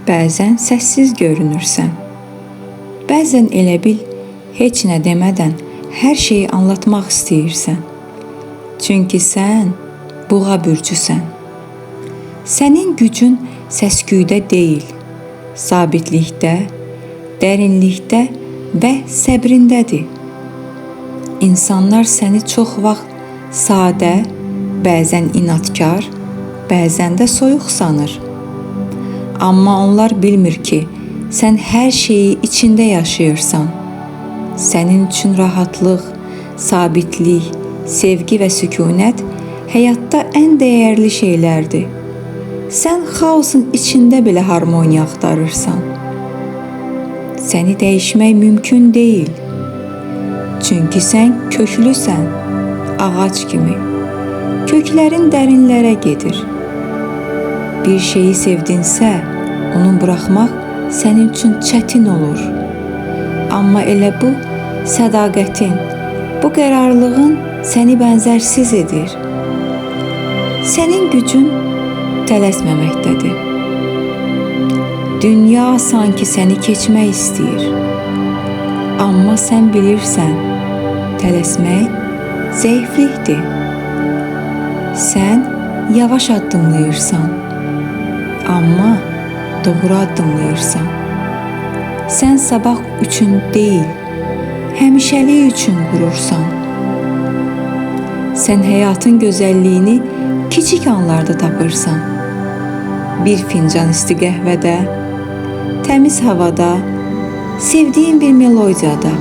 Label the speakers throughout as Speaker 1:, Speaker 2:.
Speaker 1: Bəzən səssiz görünürsən. Bəzən elə bil, heç nə demədən hər şeyi anlatmaq istəyirsən. Çünki sən buğa bürcüsən. Sənin gücün səsküydə deyil, sabitlikdə, dərinlikdə və səbrindədir. İnsanlar səni çox vaxt sadə, bəzən inadkar, bəzən də soyuq sanır. Amma onlar bilmir ki, sən hər şeyi içində yaşayırsan. Sənin üçün rahatlıq, sabitlik, sevgi və sükunət həyatda ən dəyərli şeylərdir. Sən xaosun içində belə harmoniya axtarırsan. Səni dəyişmək mümkün deyil. Çünki sən köklüsən, ağac kimi. Köklərin dərinlərə gedir. Bir şeyi sevdinsə, onu buraxmaq sənin üçün çətin olur. Amma elə bu sədaqətin, bu qərarlığın səni bənzərsiz edir. Sənin gücün tələsməməkdədir. Dünya sanki səni keçmək istəyir. Amma sən bilirsən, tələsmək zəiflikdir. Sən yavaş addımlayırsan. Amma doğru addımlayırsan. Sən sabah üçün deyil, həmişəlik üçün qurursan. Sən həyatın gözəlliyini kiçik anlarda tapırsan. Bir fincan isti qəhvədə, təmiz havada, sevdiyin bir melodiyada.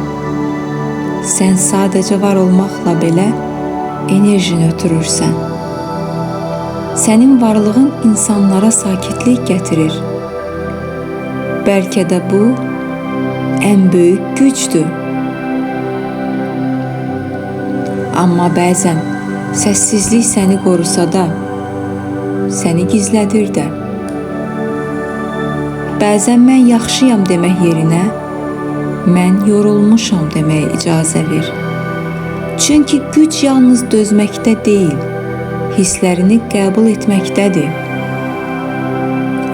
Speaker 1: Sən sadəcə var olmaqla belə enerjini ötürürsən. Sənin varlığın insanlara sakitlik gətirir. Bəlkə də bu ən böyük gücdür. Amma bəzən səssizlik səni qorusa da, səni gizlədir də. Bəzən mən yaxşıyam demək yerinə, mən yorulmuşam deməyə icazə ver. Çünki güc yalnız dözməkdə deyil, hisslərini qəbul etməkdədir.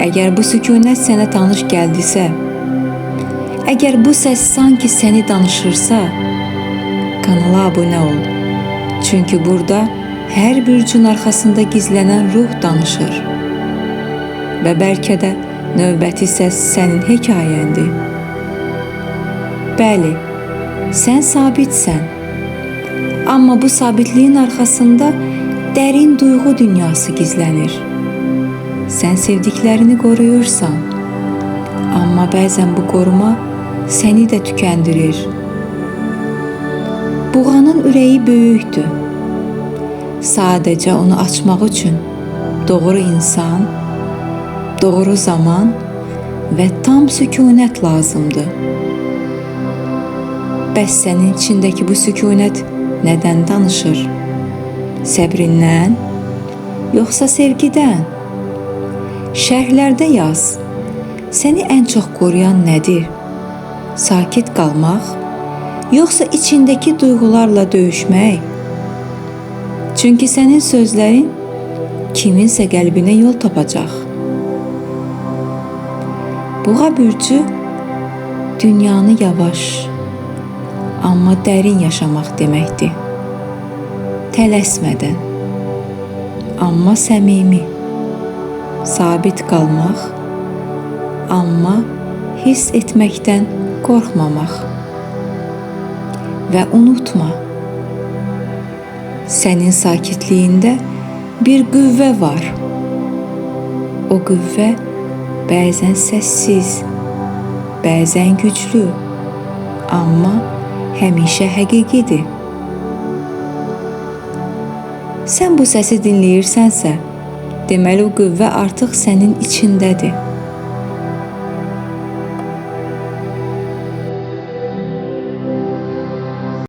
Speaker 1: Əgər bu sükunət sənə tanış gəldisə, əgər bu səs sanki səni danışırsa, kanala abunə ol. Çünki burada hər bürcün arxasında gizlənən ruh danışır. Və bəlkə də növbəti səs sənin hekayəndir. Bəli, sən sabitsən. Amma bu sabitliyin arxasında dərin duyğu dünyası gizlənir. Sən sevdiklərini qoruyursan. Amma bəzən bu qoruma səni də tükəndirir. Buğanın ürəyi böyükdür. Sadəcə onu açmaq üçün doğru insan, doğru zaman və tam sükunət lazımdır. Bəs sənin içindəki bu sükunət nədən danışır? Səbrindən, yoxsa sevgidən? Şərhlərdə yaz. Səni ən çox qoruyan nədir? Sakit qalmaq, yoxsa içindəki duyğularla döyüşmək? Çünki sənin sözlərin kiminsə qəlbinə yol tapacaq. Buğa bürcü dünyanı yavaş, amma dərin yaşamaq deməkdir. Tələsmədən, amma səmimi. Sabit qalmaq, amma hiss etməkdən qorxmamaq. Və unutma, sənin sakitliyində bir qüvvə var. O qüvvə bəzən səssiz, bəzən güclü, amma həmişə həqiqidir. Sən bu səsi dinləyirsənsə, deməli o qüvvə artıq sənin içindədir.